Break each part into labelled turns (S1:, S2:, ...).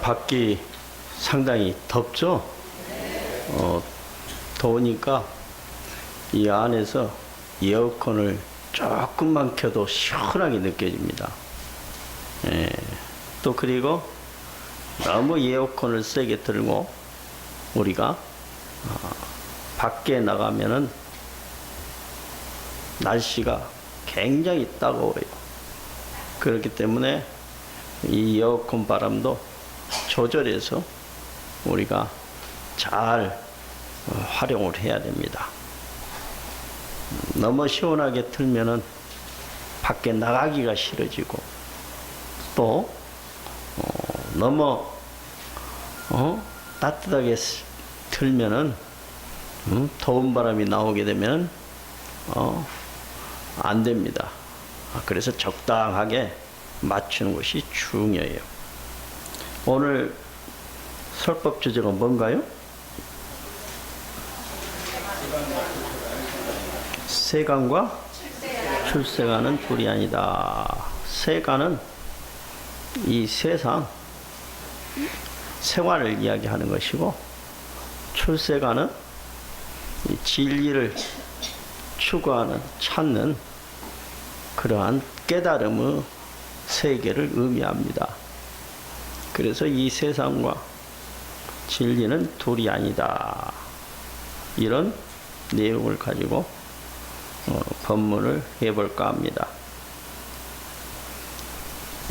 S1: 밖이 상당히 덥죠? 더우니까 이 안에서 에어컨을 조금만 켜도 시원하게 느껴집니다. 또 그리고 너무 에어컨을 세게 틀고 우리가 밖에 나가면은 날씨가 굉장히 따가워요. 그렇기 때문에 이 에어컨 바람도 조절해서 우리가 잘 활용을 해야 됩니다. 너무 시원하게 틀면은 밖에 나가기가 싫어지고 또 너무 따뜻하게 틀면은 더운 바람이 나오게 되면 안 됩니다. 그래서 적당하게 맞추는 것이 중요해요. 오늘 설법 주제가 뭔가요? 세간과 출세간은 둘이 아니다. 세간은 이 세상 생활을 이야기하는 것이고, 출세간은 이 진리를 추구하는 찾는 그러한 깨달음의 세계를 의미합니다. 그래서 이 세상과 진리는 둘이 아니다. 이런 내용을 가지고 법문을 해볼까 합니다.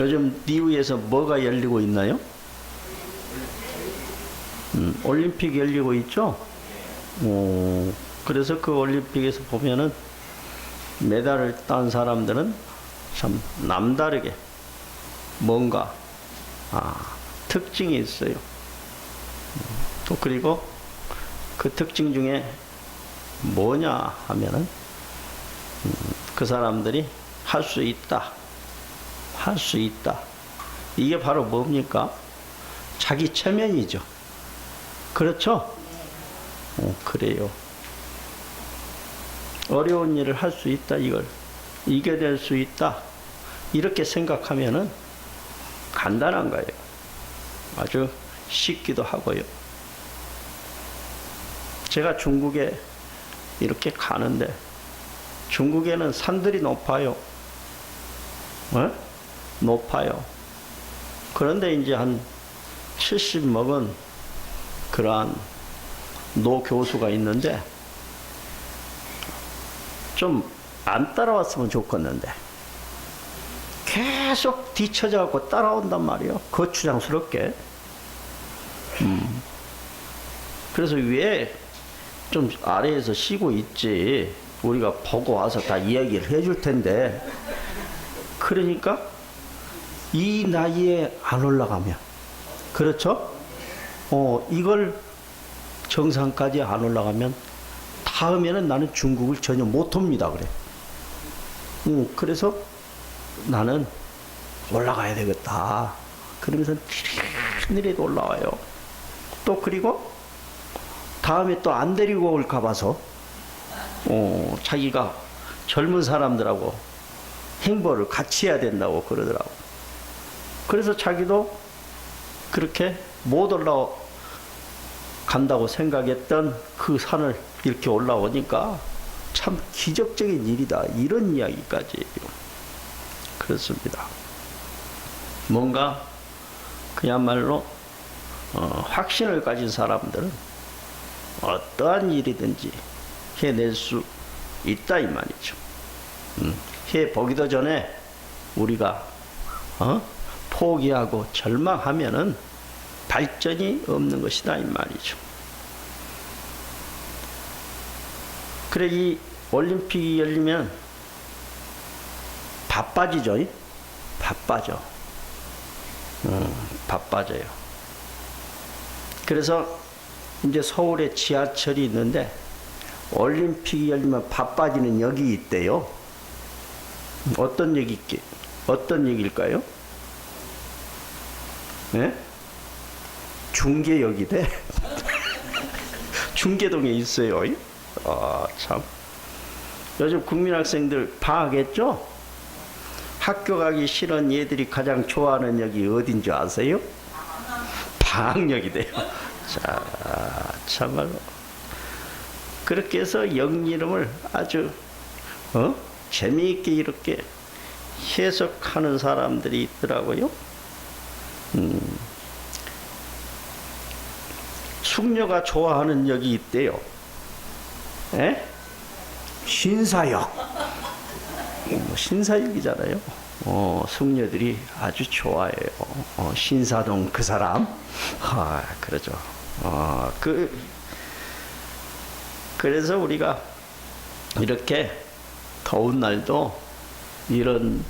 S1: 요즘 니우에서 뭐가 열리고 있나요? 올림픽 열리고 있죠? 그래서 그 올림픽에서 보면은 메달을 딴 사람들은 참 남다르게 뭔가 특징이 있어요. 또 그리고 그 특징 중에 뭐냐 하면은 그 사람들이 할 수 있다. 할 수 있다. 이게 바로 뭡니까? 자기 체면이죠. 그렇죠? 그래요. 어려운 일을 할 수 있다. 이걸 이겨낼 수 있다. 이렇게 생각하면은 간단한 거예요. 아주 쉽기도 하고요. 제가 중국에 이렇게 가는데 중국에는 산들이 높아요. 높아요. 그런데 이제 한 70 먹은 그러한 노 교수가 있는데 좀 안 따라왔으면 좋겠는데 계속 뒤처져 갖고 따라온단 말이에요. 거추장스럽게. 그래서 왜 좀 아래에서 쉬고 있지, 우리가 보고 와서 다 이야기를 해줄 텐데, 그러니까 이 나이에 안 올라가면, 그렇죠? 이걸 정상까지 안 올라가면 다음에는 나는 중국을 전혀 못 옵니다. 그래. 그래서 나는 올라가야 되겠다. 그러면서 느릿느릿 올라와요. 또 그리고 다음에 또 안 데리고 올까 봐서 자기가 젊은 사람들하고 행보를 같이 해야 된다고 그러더라고. 그래서 자기도 그렇게 못 올라간다고 생각했던 그 산을 이렇게 올라오니까 참 기적적인 일이다. 이런 이야기까지. 그렇습니다. 뭔가 그야말로 확신을 가진 사람들은 어떠한 일이든지 해낼 수 있다 이 말이죠. 해보기도 전에 우리가 포기하고 절망하면은 발전이 없는 것이다 이 말이죠. 그래, 이 올림픽이 열리면 바빠지죠. 바빠져. 바빠져요. 그래서 이제 서울에 지하철이 있는데 올림픽이 열리면 바빠지는 역이 있대요. 어떤 얘기일까요? 네? 중계역이 돼. 중계동에 있어요. 참. 요즘 국민학생들 방학했죠? 학교 가기 싫은 얘들이 가장 좋아하는 역이 어딘지 아세요? 장력이 돼요. 자, 참말로. 그렇게 해서 영이름을 아주 재미있게 이렇게 해석하는 사람들이 있더라고요. 숙녀가 좋아하는 역이 있대요. 에? 신사역. 신사역이잖아요. 숙녀들이 아주 좋아해요. 신사동 그 사람. 그러죠. 그래서 우리가 이렇게 더운 날도 이런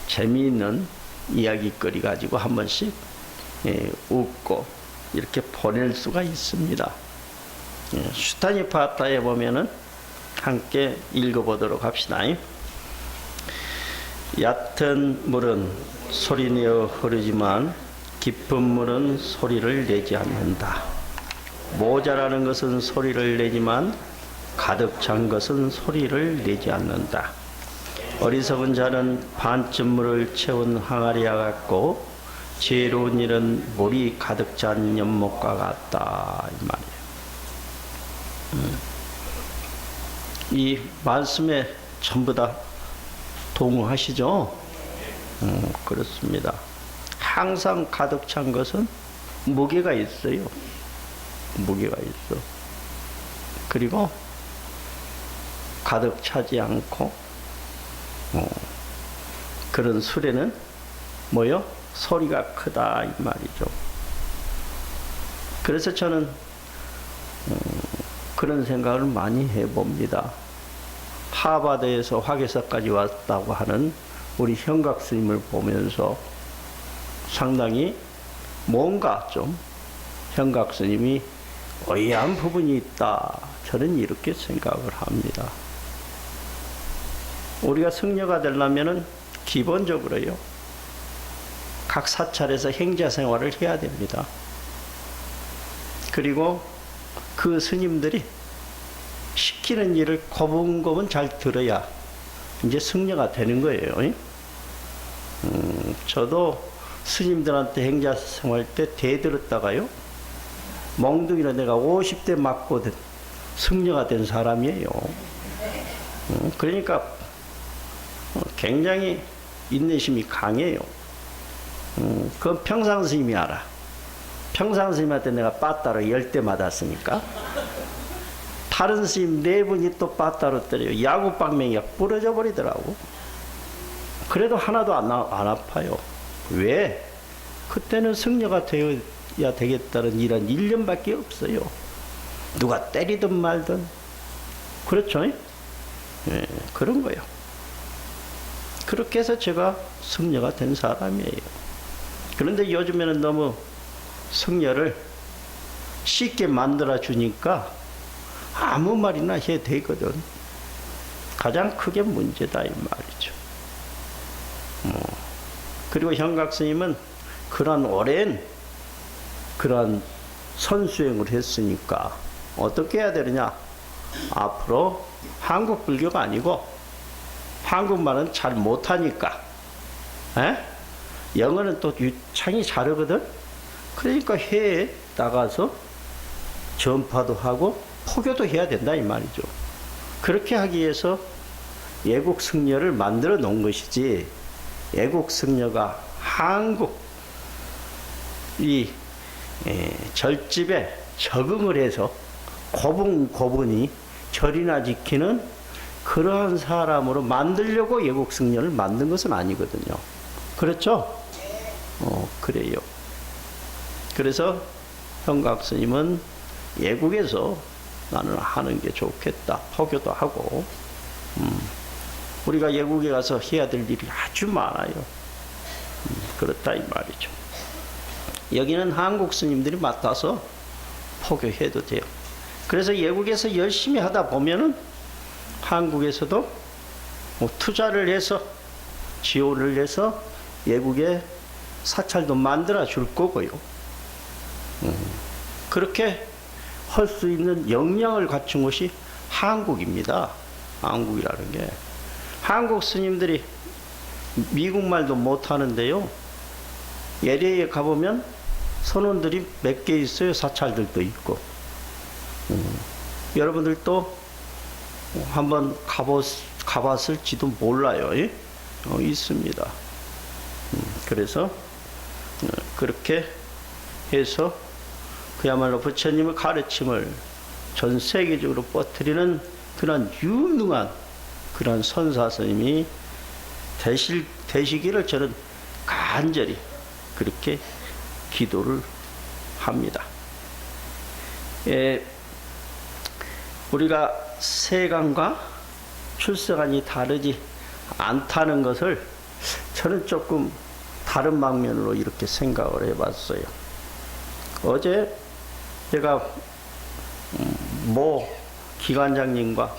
S1: 재미있는 이야기거리 가지고 한 번씩 웃고 이렇게 보낼 수가 있습니다. 슈타니파타에 보면은 함께 읽어보도록 합시다. 얕은 물은 소리내어 흐르지만 깊은 물은 소리를 내지 않는다. 모자라는 것은 소리를 내지만 가득 찬 것은 소리를 내지 않는다. 어리석은 자는 반쯤 물을 채운 항아리와 같고 지혜로운 일은 물이 가득 찬 연못과 같다. 이 말이에요. 이 말씀에 전부 다 동의하시죠? 그렇습니다. 항상 가득 찬 것은 무게가 있어요. 무게가 있어. 그리고 가득 차지 않고 그런 술에는 뭐요? 소리가 크다 이 말이죠. 그래서 저는 그런 생각을 많이 해봅니다. 하버드에서 화교사까지 왔다고 하는 우리 현각 스님을 보면서 상당히 뭔가 좀 현각 스님이 의아한 부분이 있다. 저는 이렇게 생각을 합니다. 우리가 승려가 되려면은 기본적으로요. 각 사찰에서 행자 생활을 해야 됩니다. 그리고 그 스님들이 시키는 일을 고분고분 잘 들어야 이제 승려가 되는 거예요. 저도 스님들한테 행자 생활 때 대들었다가요. 멍둥이로 내가 50대 맞고 승려가 된 사람이에요. 그러니까 굉장히 인내심이 강해요. 그건 평상 스님이 알아. 평상 스님한테 내가 빠따로 10대 맞았으니까. 다른 스님 4분이 또 빠따로 때려요. 야구방맹이가 부러져 버리더라고. 그래도 하나도 안 아파요. 왜? 그때는 승려가 되어야 되겠다는 이런 일념밖에 없어요. 누가 때리든 말든. 그렇죠? 예, 그런 거예요. 그렇게 해서 제가 승려가 된 사람이에요. 그런데 요즘에는 너무 승려를 쉽게 만들어 주니까 아무 말이나 해야 되거든. 가장 크게 문제다 이 말이죠. 그리고 현각 스님은 그러한 오랜 그러한 선수행을 했으니까 어떻게 해야 되느냐. 앞으로 한국 불교가 아니고 한국말은 잘 못하니까 영어는 또 유창이 잘하거든. 그러니까 해외에 나가서 전파도 하고 포교도 해야 된다 이 말이죠. 그렇게 하기 위해서 애국 승려를 만들어 놓은 것이지, 애국 승려가 한국 이 절집에 적응을 해서 고분고분히 절이나 지키는 그러한 사람으로 만들려고 애국 승려를 만든 것은 아니거든요. 그렇죠? 그래요. 그래서 현각 스님은 애국에서 나는 하는 게 좋겠다. 포교도 하고. 우리가 애국에 가서 해야 될 일이 아주 많아요. 그렇다 이 말이죠. 여기는 한국 스님들이 맡아서 포교해도 돼요. 그래서 애국에서 열심히 하다 보면은 한국에서도 투자를 해서 지원을 해서 애국에 사찰도 만들어 줄 거고요. 그렇게 할 수 있는 역량을 갖춘 것이 한국입니다. 한국이라는 게. 한국 스님들이 미국 말도 못하는데요. LA에 가보면 선원들이 몇 개 있어요. 사찰들도 있고. 여러분들도 한번 가봤을지도 몰라요. 예? 있습니다. 그래서 그렇게 해서 그야말로 부처님의 가르침을 전 세계적으로 뻗뜨리는 그런 유능한 그런 선사 스님이 되시기를 저는 간절히 그렇게 기도를 합니다. 우리가 세간과 출세간이 다르지 않다는 것을 저는 조금 다른 방면으로 이렇게 생각을 해봤어요. 어제 제가 모 기관장님과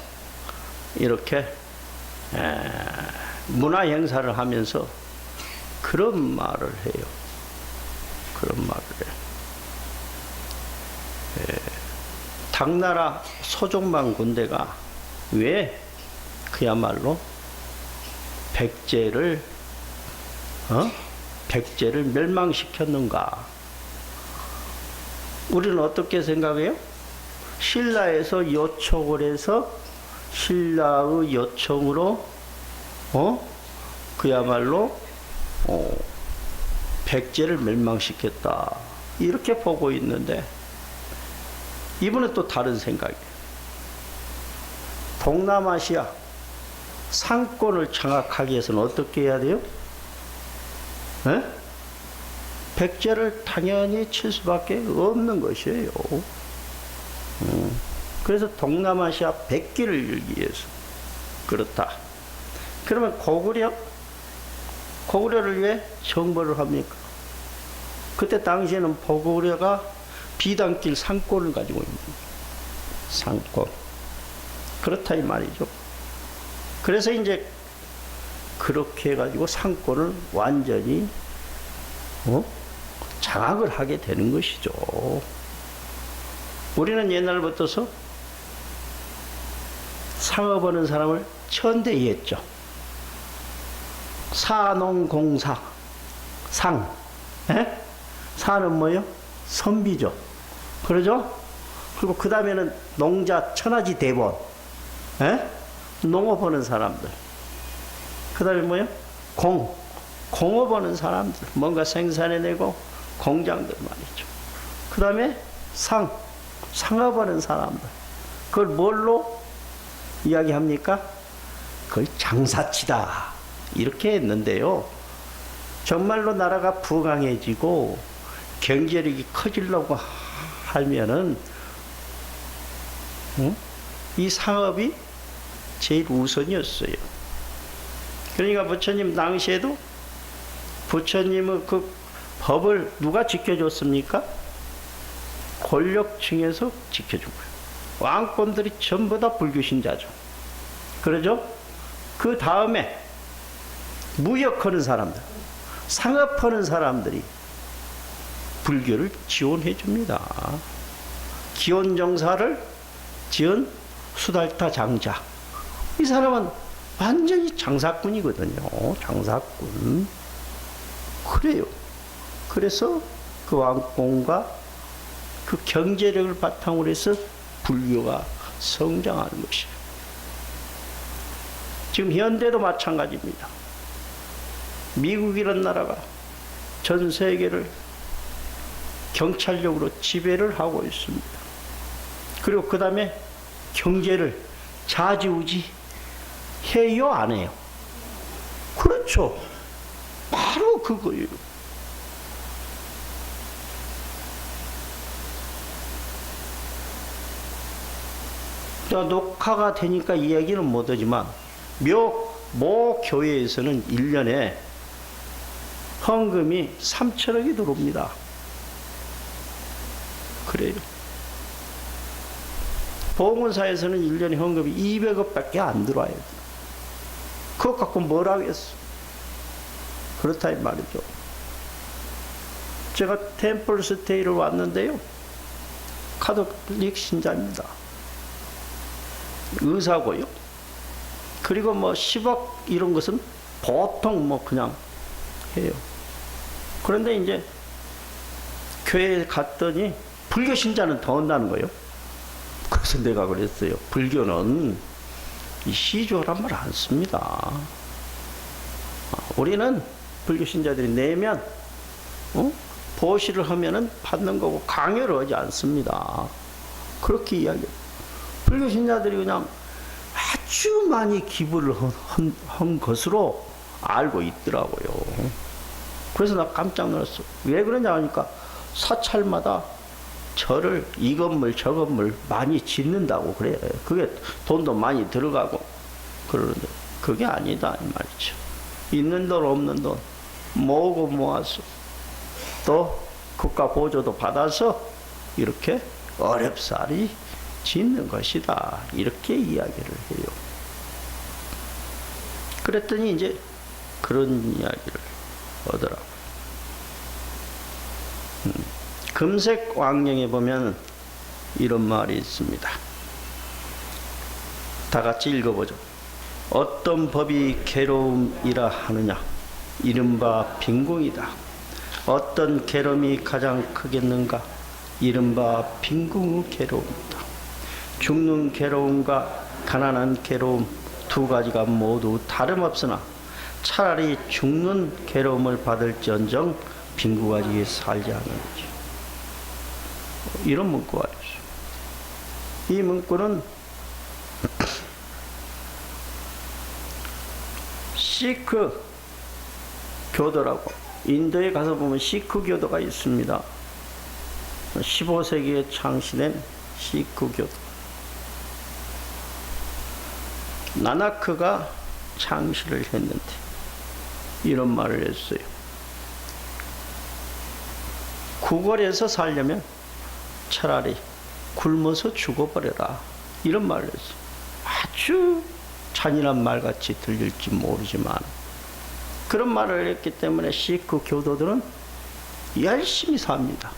S1: 이렇게 문화 행사를 하면서 그런 말을 해요. 그런 말을 해요. 당나라 소종만 군대가 왜 그야말로 백제를 멸망시켰는가? 우리는 어떻게 생각해요? 신라에서 요청을 해서 신라의 요청으로 그야말로 백제를 멸망시켰다 이렇게 보고 있는데 이분은 또 다른 생각이에요. 동남아시아 상권을 장악하기 위해서는 어떻게 해야 돼요? 백제를 당연히 칠 수밖에 없는 것이에요. 그래서 동남아시아 백기를 열기 위해서 그렇다. 그러면 고구려를 왜 정벌을 합니까? 그때 당시에는 고구려가 비단길 상권을 가지고 있는 거예요. 상권. 그렇다 이 말이죠. 그래서 이제 그렇게 해가지고 상권을 완전히 장악을 하게 되는 것이죠. 우리는 옛날부터서 상업하는 사람을 천대했죠. 사농공사 상. 사는 뭐요? 선비죠. 그러죠? 그리고 그 다음에는 농자 천하지 대본. 농업하는 사람들. 그 다음에 뭐요? 공업하는 사람들. 뭔가 생산해내고 공장들 말이죠. 그 다음에 상업하는 사람들. 그걸 뭘로 이야기합니까? 그걸 장사치다. 이렇게 했는데요. 정말로 나라가 부강해지고 경제력이 커지려고 하면은 이 상업이 제일 우선이었어요. 그러니까 부처님 당시에도 부처님의 그 법을 누가 지켜줬습니까? 권력층에서 지켜준 거예요. 왕권들이 전부 다 불교 신자죠. 그러죠? 그 다음에 무역하는 사람들, 상업하는 사람들이 불교를 지원해 줍니다. 기원정사를 지은 수달타 장자. 이 사람은 완전히 장사꾼이거든요. 장사꾼. 그래요. 그래서 그 왕권과 그 경제력을 바탕으로 해서 불교가 성장하는 것이에요. 지금 현대도 마찬가지입니다. 미국이라는 나라가 전 세계를 경찰력으로 지배를 하고 있습니다. 그리고 그 다음에 경제를 좌지우지 해요, 안 해요? 그렇죠. 바로 그거예요. 녹화가 되니까 이야기는 못하지만 모 교회에서는 1년에 헌금이 3천억이 들어옵니다. 그래요. 보험사에서는 1년에 헌금이 200억밖에 안 들어와요. 그것 갖고 뭘 하겠어? 그렇다 이 말이죠. 제가 템플 스테이를 왔는데요. 카톨릭 신자입니다. 의사고요. 그리고 뭐 10억 이런 것은 보통 뭐 그냥 해요. 그런데 이제 교회에 갔더니 불교 신자는 더 온다는 거예요. 그래서 내가 그랬어요. 불교는 이 시조란 말 안 씁니다. 우리는 불교 신자들이 내면 보시를 하면은 받는 거고 강요를 하지 않습니다. 그렇게 이야기해요. 불교 신자들이 그냥 아주 많이 기부를 한 것으로 알고 있더라고요. 그래서 나 깜짝 놀랐어. 왜 그러냐 하니까 사찰마다 절을 이 건물 저 건물 많이 짓는다고 그래요. 그게 돈도 많이 들어가고 그러는데 그게 아니다 이 말이죠. 있는 돈 없는 돈 모으고 모아서 또 국가 보조도 받아서 이렇게 어렵사리 짓는 것이다. 이렇게 이야기를 해요. 그랬더니 이제 그런 이야기를 하더라고요. 금색 왕령에 보면 이런 말이 있습니다. 다 같이 읽어보죠. 어떤 법이 괴로움이라 하느냐? 이른바 빈궁이다. 어떤 괴로움이 가장 크겠는가? 이른바 빈궁의 괴로움이다. 죽는 괴로움과 가난한 괴로움 두 가지가 모두 다름없으나 차라리 죽는 괴로움을 받을지언정 빈궁하지 살지 않는지. 이런 문구가 있어요. 이 문구는 시크 교도라고, 인도에 가서 보면 시크 교도가 있습니다. 15세기에 창시된 시크 교도. 나나크가 창시를 했는데 이런 말을 했어요. 구걸에서 살려면 차라리 굶어서 죽어버려라. 이런 말을 했어요. 아주 잔인한 말같이 들릴지 모르지만 그런 말을 했기 때문에 시크 교도들은 열심히 삽니다.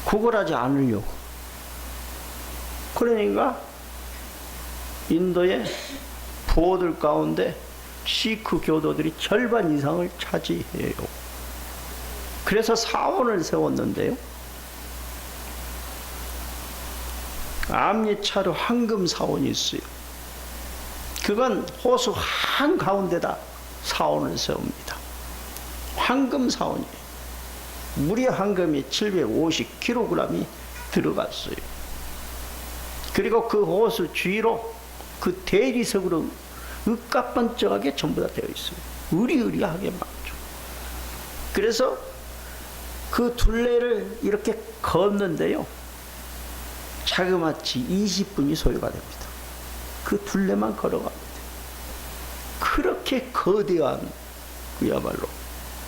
S1: 구걸하지 않으려고. 그러니까 인도의 부호들 가운데 시크 교도들이 절반 이상을 차지해요. 그래서 사원을 세웠는데요. 암리차르 황금 사원이 있어요. 그건 호수 한가운데다 사원을 세웁니다. 황금 사원이에요. 무려 황금이 750kg이 들어갔어요. 그리고 그 호수 주위로 그 대리석으로 으까번쩍하게 전부 다 되어 있어요. 으리으리하게 많죠. 그래서 그 둘레를 이렇게 걷는데요. 자그마치 20분이 소요가 됩니다. 그 둘레만 걸어갑니다. 그렇게 거대한 그야말로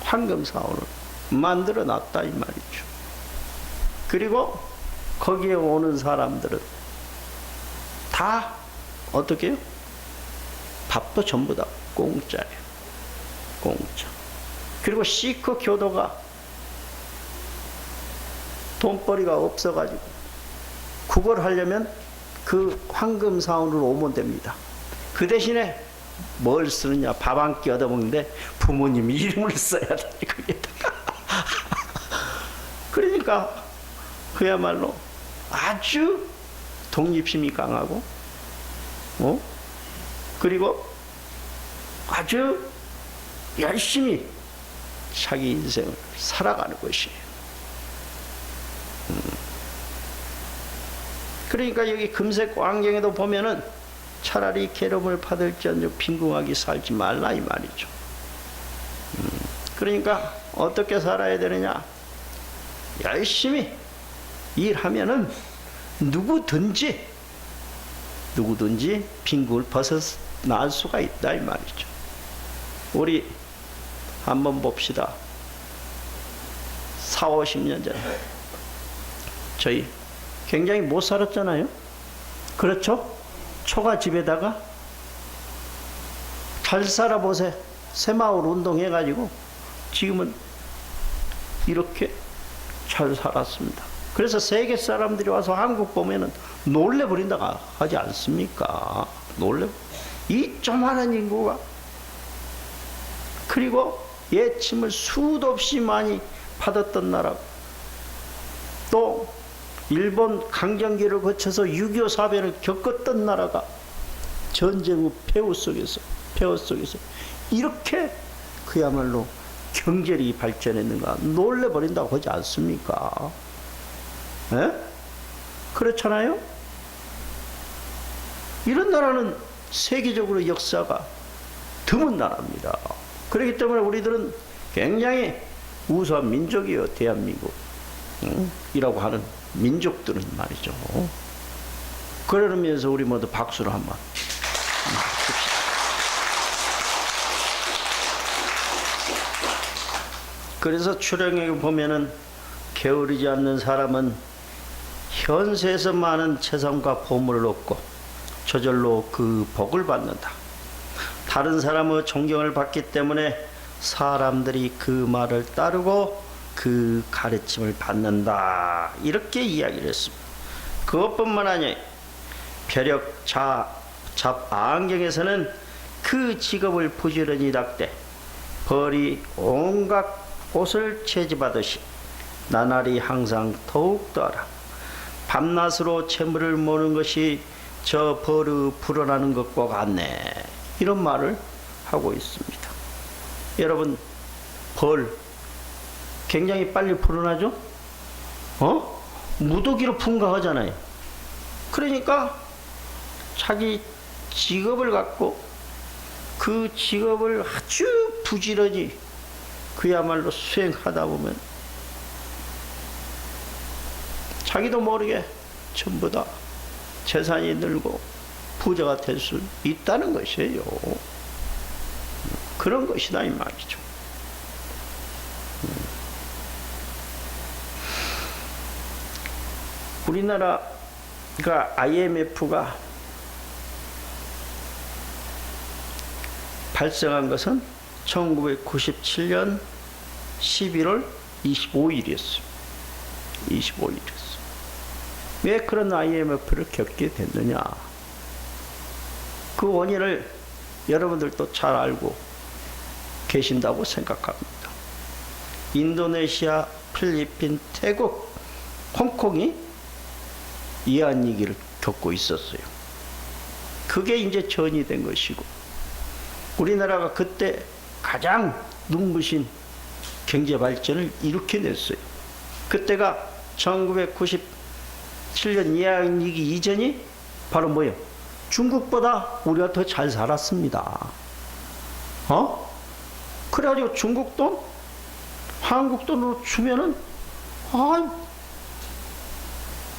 S1: 황금사원을 만들어 놨다 이 말이죠. 그리고 거기에 오는 사람들은 다 어떻게 해요? 밥도 전부 다 공짜예요. 공짜. 그리고 시크 교도가 돈벌이가 없어가지고 구걸하려면 그 황금 사원으로 오면 됩니다. 그 대신에 뭘 쓰느냐? 밥 한 끼 얻어먹는데 부모님 이름을 써야 돼. 그러니까 그야말로 아주 독립심이 강하고 그리고 아주 열심히 자기 인생을 살아가는 것이에요. 그러니까 여기 금색 왕경에도 보면은 차라리 괴로움을 받을지언정 빈궁하게 살지 말라 이 말이죠. 그러니까 어떻게 살아야 되느냐? 열심히 일하면은 누구든지 빈궁을 벗어날 수가 있다 이 말이죠. 우리 한번 봅시다. 40-50년 전에 저희 굉장히 못 살았잖아요. 그렇죠? 초가집에다가 잘 살아보세요. 새마을 운동해가지고 지금은 이렇게 잘 살았습니다. 그래서 세계 사람들이 와서 한국 보면은 놀래버린다고 하지 않습니까? 이 조만한 인구가. 그리고 예침을 수도 없이 많이 받았던 나라, 또 일본 강점기를 거쳐서 6.25 사변을 겪었던 나라가 전쟁 후 폐허 속에서 이렇게 그야말로 경제력이 발전했는가 놀래버린다고 하지 않습니까? 에? 그렇잖아요? 이런 나라는 세계적으로 역사가 드문 나라입니다. 그렇기 때문에 우리들은 굉장히 우수한 민족이에요. 대한민국 이라고 하는 민족들은 말이죠. 그러면서 우리 모두 박수를 한번 칩시다. 그래서 출애굽에 보면은 게으르지 않는 사람은 현세에서 많은 재산과 보물을 얻고 저절로 그 복을 받는다. 다른 사람의 존경을 받기 때문에 사람들이 그 말을 따르고 그 가르침을 받는다. 이렇게 이야기를 했습니다. 그것뿐만 아니라 벼력 안경에서는 그 직업을 부지런히 닦되 벌이 온갖 옷을 채집하듯이 나날이 항상 더욱 더하라. 밤낮으로 채물을 모는 것이 저 벌이 불어나는 것과 같네. 이런 말을 하고 있습니다. 여러분, 벌 굉장히 빨리 불어나죠? 무더기로 풍가하잖아요. 그러니까 자기 직업을 갖고 그 직업을 아주 부지런히 그야말로 수행하다 보면 자기도 모르게 전부 다 재산이 늘고 부자가 될 수 있다는 것이에요. 그런 것이다 이 말이죠. 우리나라가 IMF가 발생한 것은 1997년 11월 25일이었어요. 25일이었어요. 왜 그런 IMF를 겪게 됐느냐? 그 원인을 여러분들도 잘 알고 계신다고 생각합니다. 인도네시아, 필리핀, 태국, 홍콩이 이한위기를 겪고 있었어요. 그게 이제 전이 된 것이고, 우리나라가 그때 가장 눈부신 경제 발전을 일으켜냈어요. 그때가 1997년 이한위기 이전이 바로 뭐예요? 중국보다 우리가 더 잘 살았습니다. 그래가지고 중국 돈, 한국 돈으로 주면은,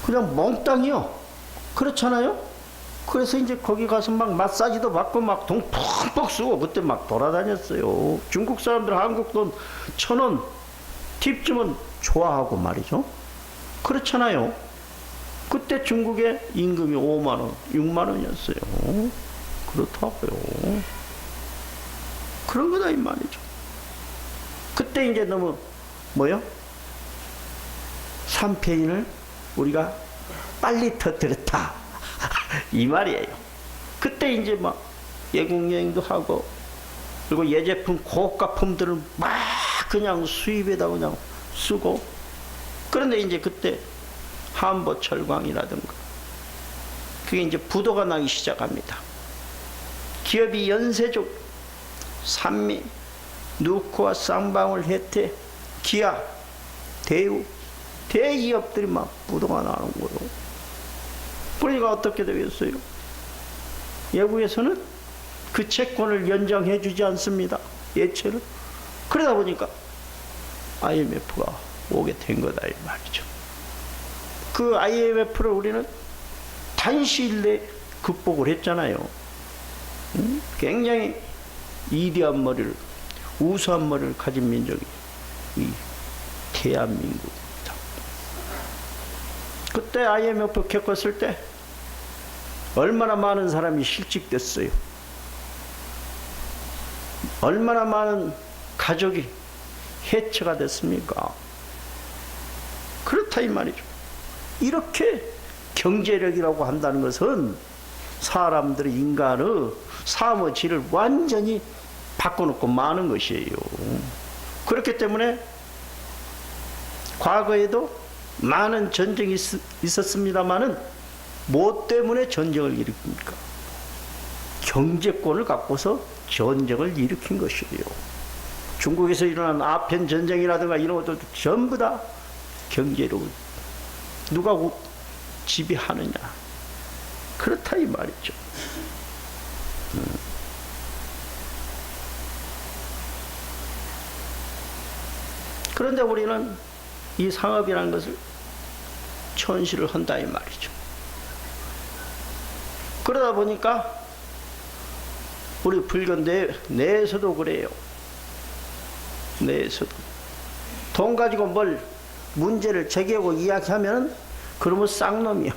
S1: 그냥 몽땅이요. 그렇잖아요? 그래서 이제 거기 가서 막 마사지도 받고 막 돈 푹푹 쓰고 그때 막 돌아다녔어요. 중국 사람들 한국 돈 1,000원 팁 주면 좋아하고 말이죠. 그렇잖아요. 그때 중국의 임금이 5만원, 6만원이었어요. 그렇다고요. 그런 거다 이 말이죠. 그때 이제 너무 뭐요? 삼페인을 우리가 빨리 터뜨렸다 이 말이에요. 그때 이제 막 외국 여행도 하고, 그리고 예제품 고가품들을 막 그냥 수입에다 그냥 쓰고. 그런데 이제 그때 한보 철강이라든가 그게 이제 부도가 나기 시작합니다. 기업이 연쇄적 산미, 누코와 쌍방울, 혜태, 기아, 대우 대기업들이 막 부도가 나는 거예요. 그러니까 어떻게 되겠어요? 외국에서는 그 채권을 연장해 주지 않습니다. 예체를. 그러다 보니까 IMF가 오게 된 거다 이 말이죠. 그 IMF를 우리는 단시일 내에 극복을 했잖아요. 굉장히 이대한 머리를, 우수한 머리를 가진 민족이 이 대한민국입니다. 그때 IMF 겪었을 때 얼마나 많은 사람이 실직됐어요. 얼마나 많은 가족이 해체가 됐습니까? 그렇다 이 말이죠. 이렇게 경제력이라고 한다는 것은 사람들의 인간의 삶의 질을 완전히 바꿔놓고 마는 것이에요. 그렇기 때문에 과거에도 많은 전쟁이 있었습니다마는 뭐 때문에 전쟁을 일으킵니까? 경제권을 갖고서 전쟁을 일으킨 것이에요. 중국에서 일어난 아편 전쟁이라든가 이런 것도 전부 다 경제로 누가 지배하느냐, 그렇다 이 말이죠. 그런데 우리는 이 상업이라는 것을 천시를 한다 이 말이죠. 그러다 보니까 우리 불교 내에서도 그래요. 내에서도 돈 가지고 뭘 문제를 제기하고 이야기하면 그러면 쌍놈이요,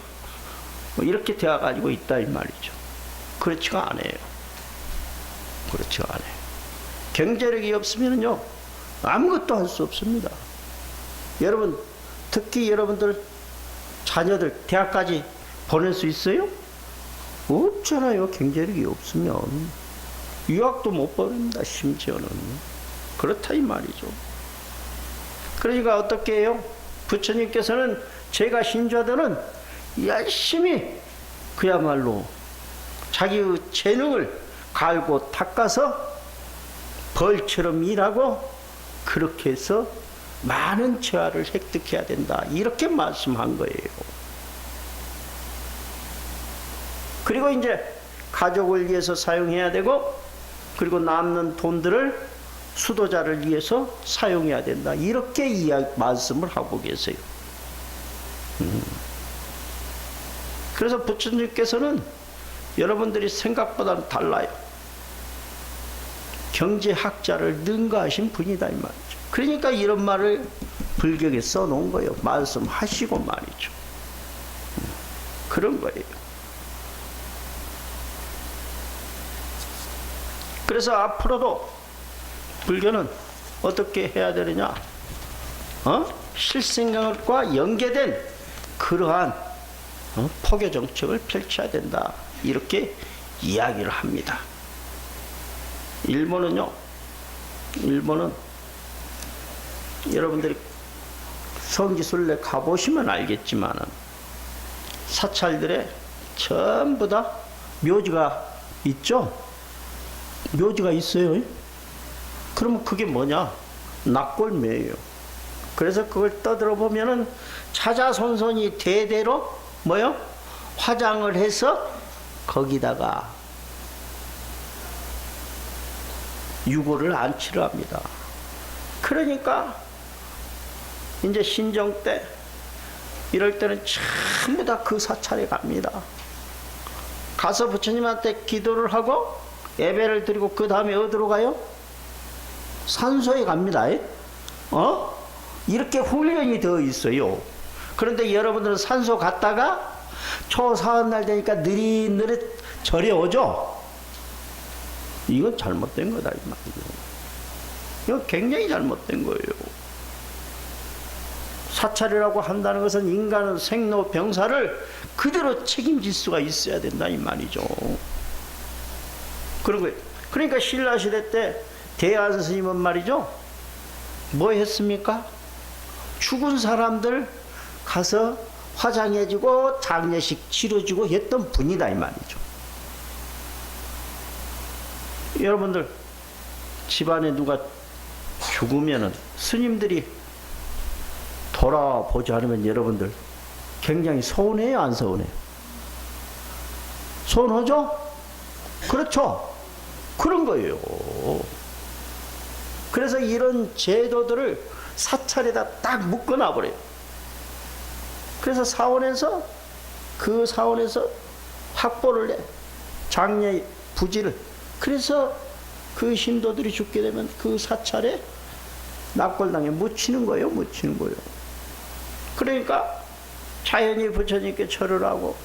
S1: 이렇게 되어가지고 있다 이 말이죠. 그렇지가 않아요. 그렇지가 않아요. 경제력이 없으면요 아무것도 할 수 없습니다. 여러분, 특히 여러분들 자녀들 대학까지 보낼 수 있어요? 없잖아요. 경제력이 없으면 유학도 못 보냅니다. 심지어는 그렇다 이 말이죠. 그러니까 어떻게 해요? 부처님께서는 제가 신자들은 열심히 그야말로 자기의 재능을 갈고 닦아서 벌처럼 일하고 그렇게 해서 많은 재화를 획득해야 된다, 이렇게 말씀한 거예요. 그리고 이제 가족을 위해서 사용해야 되고, 그리고 남는 돈들을 수도자를 위해서 사용해야 된다, 이렇게 말씀을 하고 계세요. 그래서 부처님께서는 여러분들이 생각보다는 달라요. 경제학자를 능가하신 분이다 이 말이죠. 그러니까 이런 말을 불경에 써놓은 거예요. 말씀하시고 말이죠. 그런 거예요. 그래서 앞으로도 불교는 어떻게 해야 되느냐, 실생각과 연계된 그러한 포교 정책을 펼쳐야 된다, 이렇게 이야기를 합니다. 일본은 여러분들이 성지순례 가보시면 알겠지만 사찰들에 전부 다 묘지가 있죠. 묘지가 있어요. 그러면 그게 뭐냐? 낙골묘예요. 그래서 그걸 떠들어 보면은 차자손손이 대대로 뭐요? 화장을 해서 거기다가 유골을 안치를 합니다. 그러니까 이제 신정 때 이럴 때는 전부 다 그 사찰에 갑니다. 가서 부처님한테 기도를 하고 예배를 드리고 그 다음에 어디로 가요? 산소에 갑니다. 이렇게 훈련이 되어 있어요. 그런데 여러분들은 산소 갔다가 초사흔날 되니까 느릿느릿 절에 오죠? 이건 잘못된 거다 이 말이에요. 이건 굉장히 잘못된 거예요. 사찰이라고 한다는 것은 인간의 생로병사를 그대로 책임질 수가 있어야 된다 이 말이죠. 그런 거예요. 그러니까 신라시대 때 대안 스님은 말이죠, 뭐 했습니까? 죽은 사람들 가서 화장해주고 장례식 치러주고 했던 분이다 이 말이죠. 여러분들 집안에 누가 죽으면은 스님들이 돌아보지 않으면 여러분들 굉장히 서운해요, 안 서운해요? 서운하죠? 그렇죠? 그런 거예요. 그래서 이런 제도들을 사찰에다 딱 묶어놔버려요. 그래서 사원에서 그 사원에서 확보를 해, 장례 부지를. 그래서 그 신도들이 죽게 되면 그 사찰에 낙골당에 묻히는 거예요. 묻히는 거예요. 그러니까 자연히 부처님께 절을 하고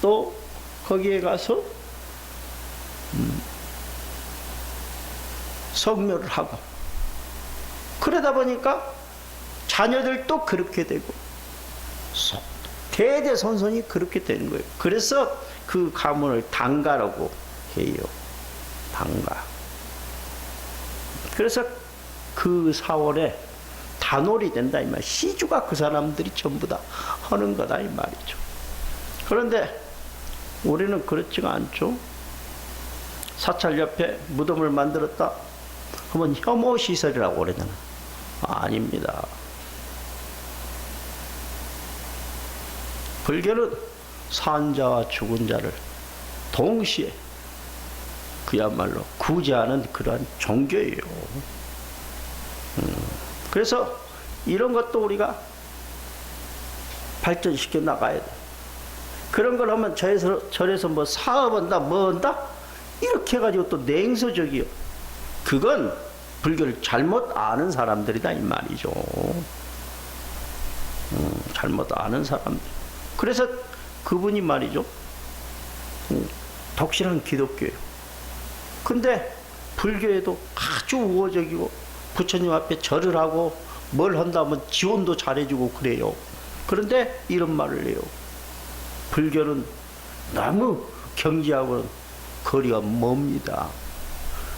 S1: 또 거기에 가서 성묘를 하고, 그러다 보니까 자녀들도 그렇게 되고 대대손손이 그렇게 되는 거예요. 그래서 그 가문을 당가라고 해요. 당가. 그래서 그 사원에 단골이 된다 이 말. 시주가 그 사람들이 전부 다 하는 거다 이 말이죠. 그런데 우리는 그렇지가 않죠. 사찰 옆에 무덤을 만들었다 하면 혐오 시설이라고 그러잖아. 아닙니다. 불교는 산자와 죽은 자를 동시에 그야말로 구제하는 그러한 종교예요. 그래서 이런 것도 우리가 발전시켜 나가야 돼. 그런 걸 하면 절에서 뭐 사업한다, 뭐 한다? 이렇게 해가지고 또 냉소적이요. 그건 불교를 잘못 아는 사람들이다, 이 말이죠. 잘못 아는 사람들. 그래서 그분이 말이죠. 독실한 기독교예요. 근데 불교에도 아주 우호적이고 부처님 앞에 절을 하고 뭘 한다면 지원도 잘해주고 그래요. 그런데 이런 말을 해요. 불교는 너무 경지하고는 거리가 멉니다.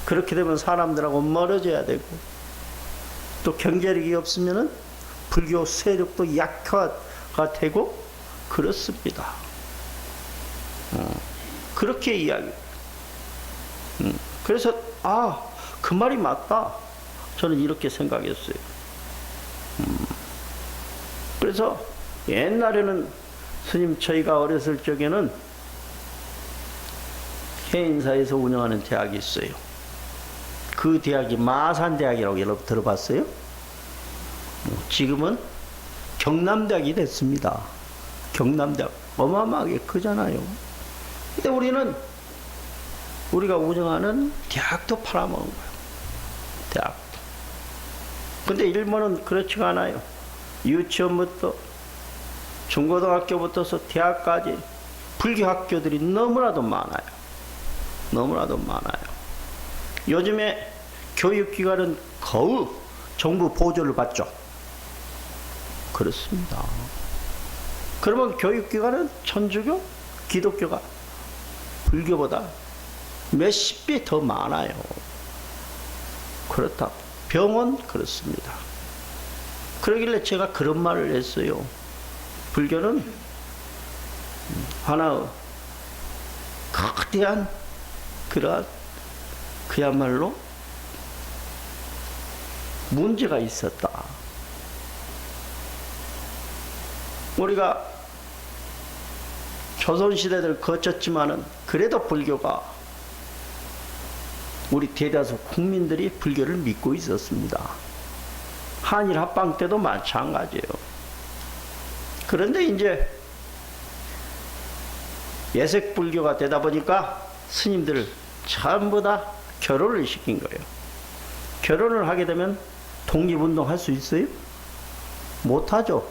S1: 그렇게 되면 사람들하고 멀어져야 되고 또 경제력이 없으면은 불교 세력도 약화가 되고 그렇습니다. 그렇게 이야기. 그래서 그 말이 맞다. 저는 이렇게 생각했어요. 그래서 옛날에는 스님 저희가 어렸을 적에는 해인사에서 운영하는 대학이 있어요. 그 대학이 마산대학이라고 여러분 들어봤어요? 지금은 경남대학이 됐습니다. 경남대학 어마어마하게 크잖아요. 근데 우리가 운영하는 대학도 팔아먹은 거예요. 대학도. 근데 일본은 그렇지가 않아요. 유치원부터 중고등학교부터서 대학까지 불교 학교들이 너무나도 많아요. 너무나도 많아요. 요즘에 교육기관은 거의 정부 보조를 받죠. 그렇습니다. 그러면 교육기관은 천주교, 기독교가 불교보다 몇십 배 더 많아요. 그렇다. 병원 그렇습니다. 그러길래 제가 그런 말을 했어요. 불교는 하나의 거대한 그야말로 문제가 있었다. 우리가 조선시대를 거쳤지만은 그래도 불교가 우리 대다수 국민들이 불교를 믿고 있었습니다. 한일 합방 때도 마찬가지예요. 그런데 이제 예색 불교가 되다 보니까 스님들을 전부 다 결혼을 시킨 거예요. 결혼을 하게 되면 독립운동 할 수 있어요? 못하죠.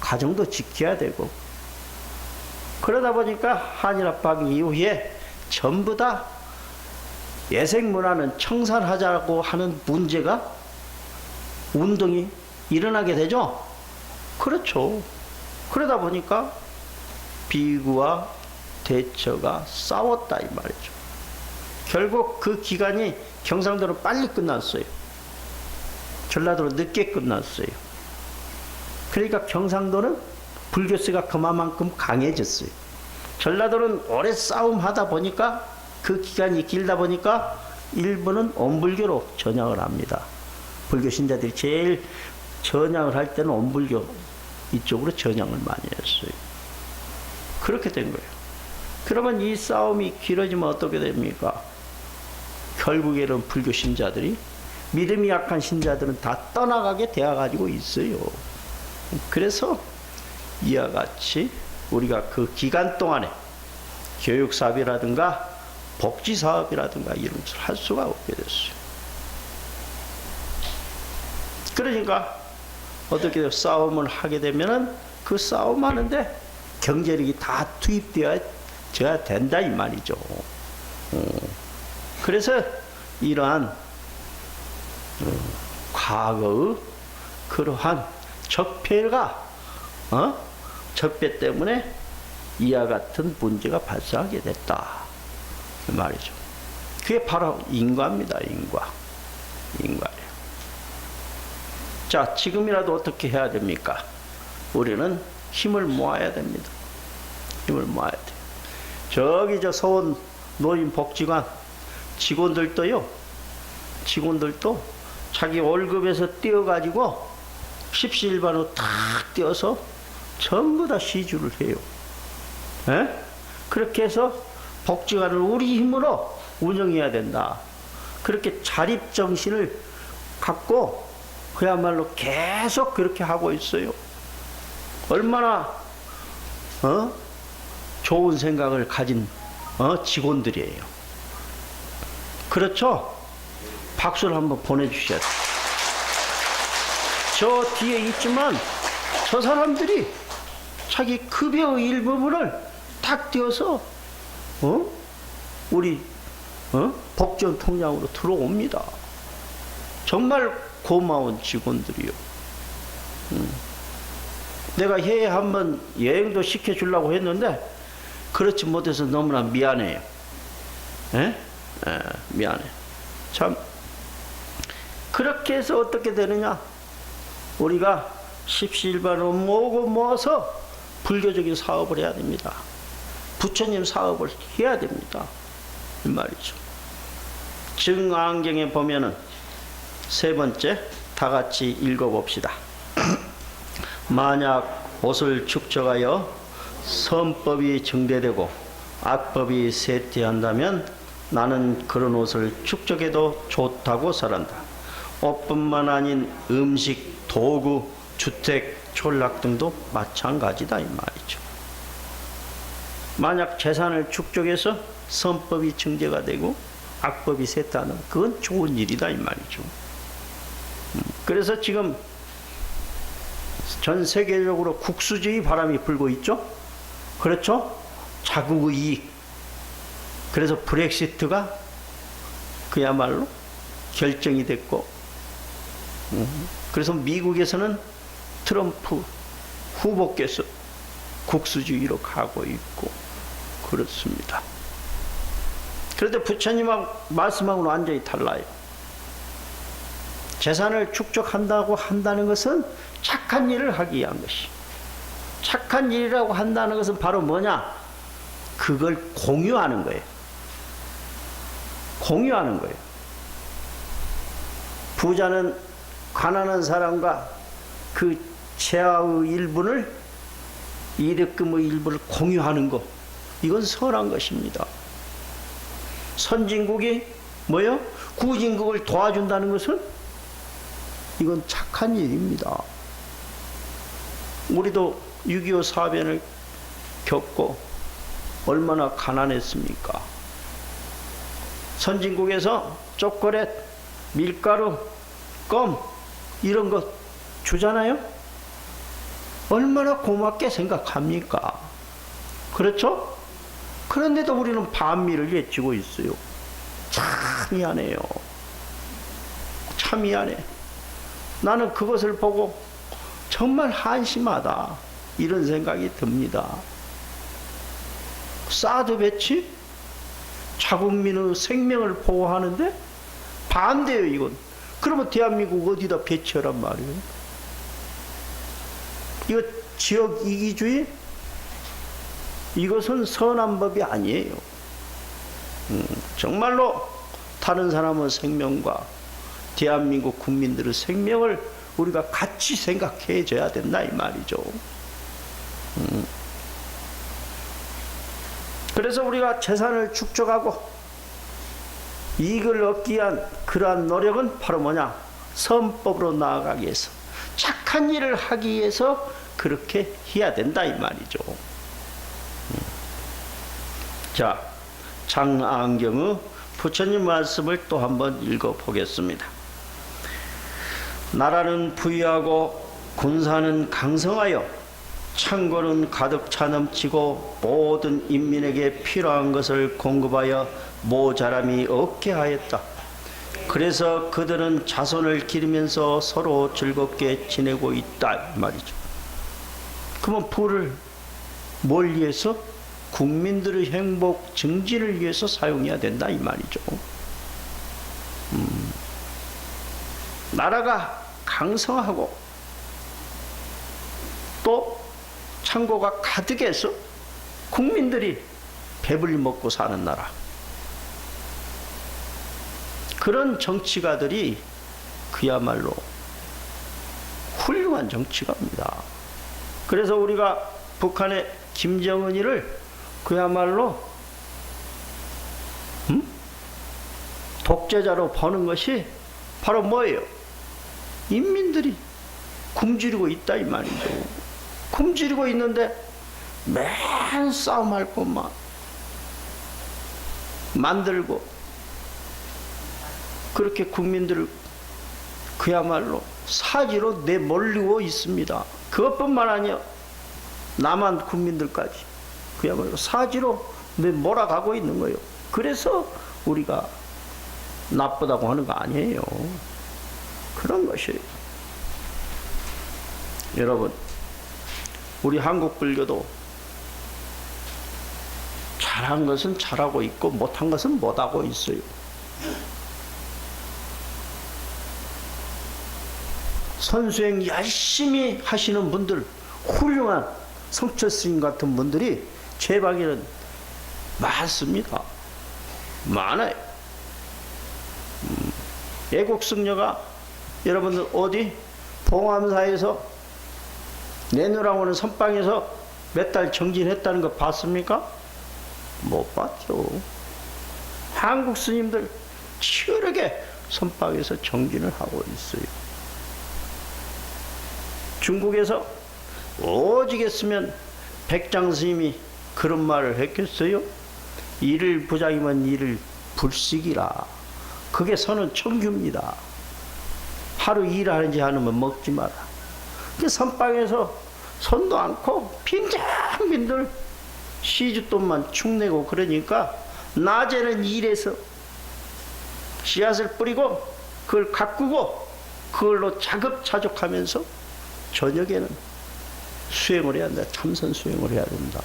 S1: 가정도 지켜야 되고. 그러다 보니까 한일합방 이후에 전부 다 예색 문화는 청산하자고 하는 문제가 운동이 일어나게 되죠. 그렇죠. 그러다 보니까 비구와 대처가 싸웠다 이 말이죠. 결국 그 기간이 경상도는 빨리 끝났어요. 전라도는 늦게 끝났어요. 그러니까 경상도는 불교세가 그만큼 강해졌어요. 전라도는 오래 싸움하다 보니까 그 기간이 길다 보니까 일부는 온불교로 전향을 합니다. 불교 신자들이 제일 전향을 할 때는 온불교 이쪽으로 전향을 많이 했어요. 그렇게 된 거예요. 그러면 이 싸움이 길어지면 어떻게 됩니까? 결국에는 불교 신자들이 믿음이 약한 신자들은 다 떠나가게 되어가지고 있어요. 그래서 이와 같이 우리가 그 기간 동안에 교육사업이라든가 복지사업이라든가 이런 것을 할 수가 없게 됐어요. 그러니까 어떻게 돼요? 싸움을 하게 되면은 그 싸움하는데 경제력이 다 투입되어야 된다 이 말이죠. 그래서 이러한 과거의 그러한 적폐가 적폐 때문에 이와 같은 문제가 발생하게 됐다 그 말이죠. 그게 바로 인과입니다. 인과예요. 자, 지금이라도 어떻게 해야 됩니까? 우리는 힘을 모아야 됩니다. 힘을 모아야 돼. 저기 저 서원 노인복지관 직원들도 자기 월급에서 떼어가지고 십시일반으로 탁 떼어서 전부 다 시주를 해요. 에? 그렇게 해서 복지관을 우리 힘으로 운영해야 된다. 그렇게 자립정신을 갖고 그야말로 계속 그렇게 하고 있어요. 얼마나 좋은 생각을 가진 직원들이에요. 그렇죠? 박수를 한번 보내주셔야 돼요. 저 뒤에 있지만 저 사람들이 자기 급여의 일부분을 탁 떼어서 우리 복지원 통장으로 들어옵니다. 정말 고마운 직원들이요. 내가 해외 한번 여행도 시켜주려고 했는데 그렇지 못해서 너무나 미안해요. 미안해. 참 그렇게 해서 어떻게 되느냐? 우리가 십시일반으로 모아서 불교적인 사업을 해야 됩니다. 부처님 사업을 해야 됩니다. 이 말이죠. 증안경에 보면은 세 번째 다 같이 읽어봅시다. 만약 옷을 축적하여 선법이 증대되고 악법이 쇠퇴한다면 나는 그런 옷을 축적해도 좋다고 설한다. 옷뿐만 아닌 음식, 도구, 주택, 촌락 등도 마찬가지다 이 말이죠. 만약 재산을 축적해서 선법이 증대가 되고 악법이 쇠퇴하면 그건 좋은 일이다 이 말이죠. 그래서 지금 전 세계적으로 국수주의 바람이 불고 있죠. 그렇죠? 자국의 이익. 그래서 브렉시트가 그야말로 결정이 됐고, 그래서 미국에서는 트럼프 후보께서 국수주의로 가고 있고 그렇습니다. 그런데 부처님하고 말씀하고는 완전히 달라요. 재산을 축적한다고 한다는 것은 착한 일을 하기 위한 것이. 착한 일이라고 한다는 것은 바로 뭐냐? 그걸 공유하는 거예요. 공유하는 거예요. 부자는 가난한 사람과 그 재화의 일부를, 이득금의 일부를 공유하는 것, 이건 선한 것입니다. 선진국이 뭐요? 후진국을 도와준다는 것은 이건 착한 일입니다. 우리도 6.25 사변을 겪고 얼마나 가난했습니까? 선진국에서 초콜릿, 밀가루, 껌 이런 거 주잖아요? 얼마나 고맙게 생각합니까? 그렇죠? 그런데도 우리는 반미를 외치고 있어요. 참 미안해요. 참 미안해. 나는 그것을 보고 정말 한심하다 이런 생각이 듭니다. 사드 배치? 자국민의 생명을 보호하는데 반대요 이건. 그러면 대한민국 어디다 배치하란 말이에요? 이거 지역 이기주의? 이것은 선한 법이 아니에요. 정말로 다른 사람의 생명과 대한민국 국민들의 생명을 우리가 같이 생각해 줘야 된다 이 말이죠. 그래서 우리가 재산을 축적하고 이익을 얻기 위한 그러한 노력은 바로 뭐냐? 선법으로 나아가기 위해서, 착한 일을 하기 위해서 그렇게 해야 된다 이 말이죠. 자, 장안경의 부처님 말씀을 또 한번 읽어보겠습니다. 나라는 부유하고 군사는 강성하여 창고는 가득 차 넘치고 모든 인민에게 필요한 것을 공급하여 모자람이 없게 하였다. 그래서 그들은 자손을 기르면서 서로 즐겁게 지내고 있다 말이죠. 그러면 부를 뭘 위해서? 국민들의 행복 증진을 위해서 사용해야 된다 이 말이죠. 나라가 장성하고 또 창고가 가득해서 국민들이 배불리 먹고 사는 나라. 그런 정치가들이 그야말로 훌륭한 정치가입니다. 그래서 우리가 북한의 김정은이를 그야말로 독재자로 보는 것이 바로 뭐예요? 인민들이 굶주리고 있다 이 말이죠. 굶주리고 있는데 맨 싸움할 것만 만들고 그렇게 국민들을 그야말로 사지로 내몰리고 있습니다. 그것뿐만 아니라 남한 국민들까지 그야말로 사지로 내몰아가고 있는 거예요. 그래서 우리가 나쁘다고 하는 거 아니에요. 그런 것이에요. 여러분, 우리 한국 불교도 잘한 것은 잘하고 있고 못한 것은 못하고 있어요. 선수행 열심히 하시는 분들, 훌륭한 성철 스님 같은 분들이 제방에는 많습니다. 많아요. 애국승려가 여러분들 어디 봉암사에서 내놓으라고 하는 선방에서 몇 달 정진했다는 거 봤습니까? 못 봤죠. 한국 스님들 치열하게 선방에서 정진을 하고 있어요. 중국에서 오직 했으면 백장 스님이 그런 말을 했겠어요? 이를 부장이면 이를 불식이라. 그게 선은 청규입니다. 하루 일하는지 않으면 먹지 마라. 그 선방에서 손도 않고 빈장빈들 시주돈만 축내고 그러니까 낮에는 일해서 씨앗을 뿌리고 그걸 가꾸고 그걸로 자급자족하면서 저녁에는 수행을 해야 한다. 참선 수행을 해야 된다.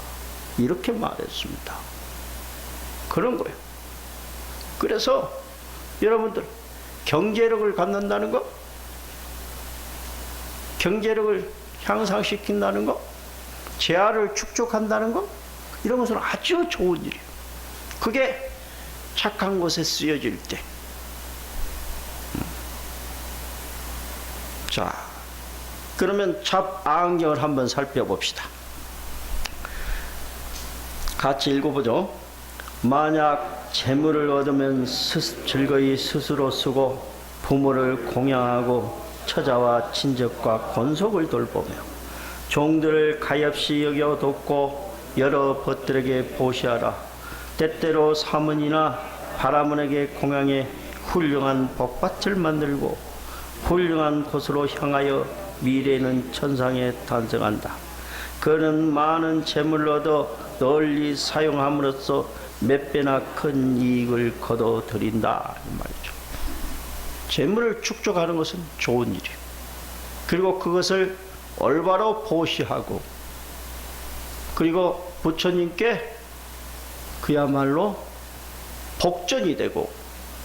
S1: 이렇게 말했습니다. 그런 거예요. 그래서 여러분들 경제력을 갖는다는 거, 경제력을 향상시킨다는 거, 재화를 축적한다는 거, 이런 것은 아주 좋은 일이에요. 그게 착한 곳에 쓰여질 때. 자, 그러면 잡아안경을 한번 살펴봅시다. 같이 읽어보죠. 만약 재물을 얻으면 즐거이 스스로 쓰고 부모를 공양하고 처자와 친척과 권속을 돌보며 종들을 가엾이 여겨 돕고 여러 벗들에게 보시하라. 때때로 사문이나 바라문에게 공양해 훌륭한 복밭을 만들고 훌륭한 곳으로 향하여 미래는 천상에 탄생한다. 그는 많은 재물을 얻어 널리 사용함으로써 몇 배나 큰 이익을 거둬들인다 이 말이죠. 재물을 축적하는 것은 좋은 일이에요. 그리고 그것을 올바로 보시하고 그리고 부처님께 그야말로 복전이 되고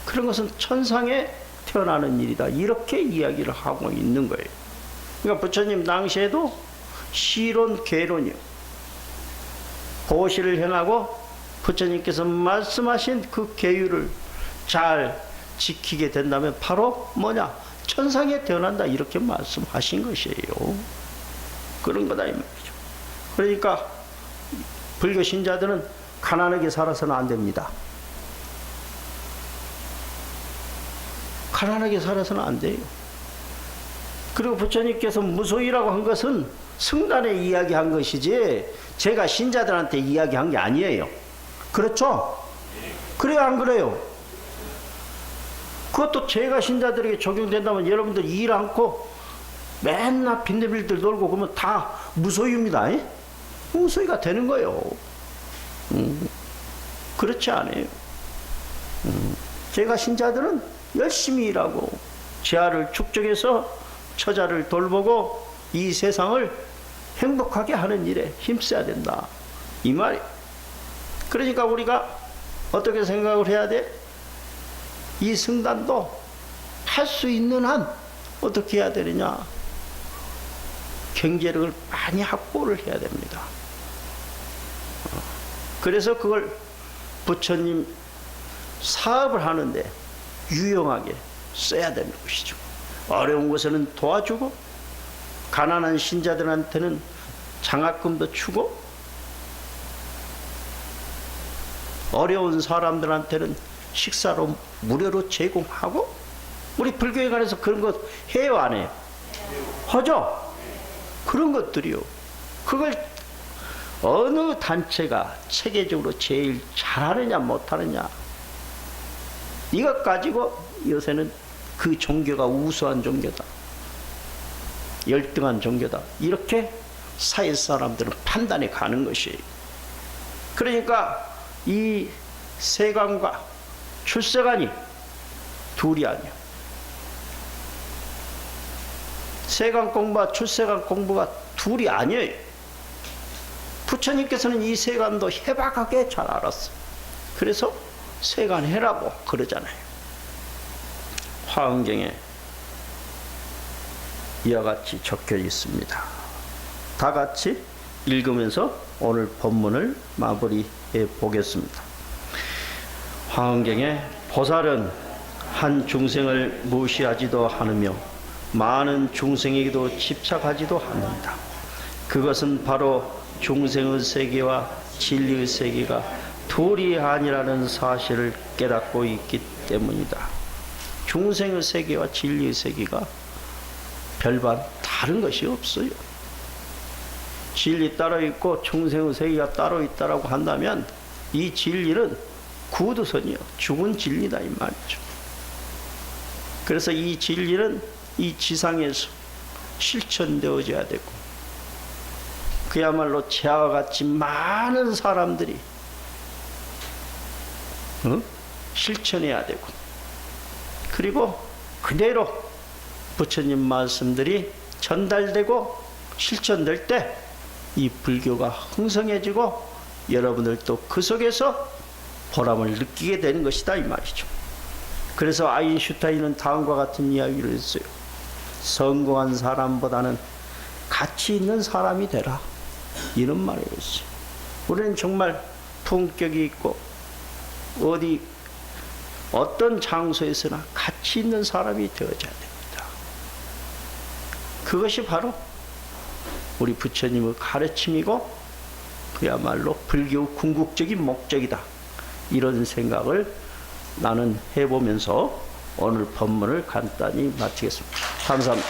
S1: 그런 것은 천상에 태어나는 일이다. 이렇게 이야기를 하고 있는 거예요. 그러니까 부처님 당시에도 시론, 계론이요. 보시를 행하고 부처님께서 말씀하신 그 계율을 잘 지키게 된다면 바로 뭐냐? 천상에 태어난다. 이렇게 말씀하신 것이에요. 그런 거다 이 말이죠. 그러니까 불교 신자들은 가난하게 살아서는 안 됩니다. 가난하게 살아서는 안 돼요. 그리고 부처님께서 무소유라고 한 것은 승단에 이야기한 것이지 제가 신자들한테 이야기한 게 아니에요. 그렇죠? 그래요, 안 그래요? 그것도 제가 신자들에게 적용된다면 여러분들 일 않고 맨날 빈대빌들 놀고 그러면 다 무소유입니다. 무소유가 되는 거예요. 그렇지 않아요. 제가 신자들은 열심히 일하고 재화를 축적해서 처자를 돌보고 이 세상을 행복하게 하는 일에 힘써야 된다. 이 말이에요. 그러니까 우리가 어떻게 생각을 해야 돼? 이 승단도 할 수 있는 한 어떻게 해야 되느냐? 경제력을 많이 확보를 해야 됩니다. 그래서 그걸 부처님 사업을 하는데 유용하게 써야 되는 것이죠. 어려운 곳에는 도와주고 가난한 신자들한테는 장학금도 주고 어려운 사람들한테는 식사로 무료로 제공하고 우리 불교에 관해서 그런 것 해요 안 해요? 하죠? 그런 것들이요. 그걸 어느 단체가 체계적으로 제일 잘하느냐 못하느냐 이것 가지고 요새는 그 종교가 우수한 종교다, 열등한 종교다 이렇게 사회 사람들은 판단해 가는 것이에요. 그러니까 이 세간과 출세간이 둘이 아니야. 세간 공부와 출세간 공부가 둘이 아니에요. 부처님께서는 이 세간도 해박하게 잘 알았어. 그래서 세간해라고 그러잖아요. 화엄경에 이와 같이 적혀 있습니다. 다 같이 읽으면서 오늘 본문을 마무리해 보겠습니다. 화엄경에 보살은 한 중생을 무시하지도 않으며 많은 중생에게도 집착하지도 않는다. 그것은 바로 중생의 세계와 진리의 세계가 둘이 아니라는 사실을 깨닫고 있기 때문이다. 중생의 세계와 진리의 세계가 별반 다른 것이 없어요. 진리 따로 있고 중생의 세계가 따로 있다라고 한다면 이 진리는 구두선이요, 죽은 진리다 이 말이죠. 그래서 이 진리는 이 지상에서 실천되어져야 되고 그야말로 제와 같이 많은 사람들이 실천해야 되고 그리고 그대로 부처님 말씀들이 전달되고 실천될 때 이 불교가 흥성해지고 여러분들도 그 속에서 보람을 느끼게 되는 것이다 이 말이죠. 그래서 아인슈타인은 다음과 같은 이야기를 했어요. 성공한 사람보다는 가치 있는 사람이 되라 이런 말을 했어요. 우리는 정말 품격이 있고 어떤 장소에서나 가치 있는 사람이 되어져야 됩니다. 그것이 바로 우리 부처님의 가르침이고 그야말로 불교의 궁극적인 목적이다. 이런 생각을 나는 해보면서 오늘 법문을 간단히 마치겠습니다. 감사합니다.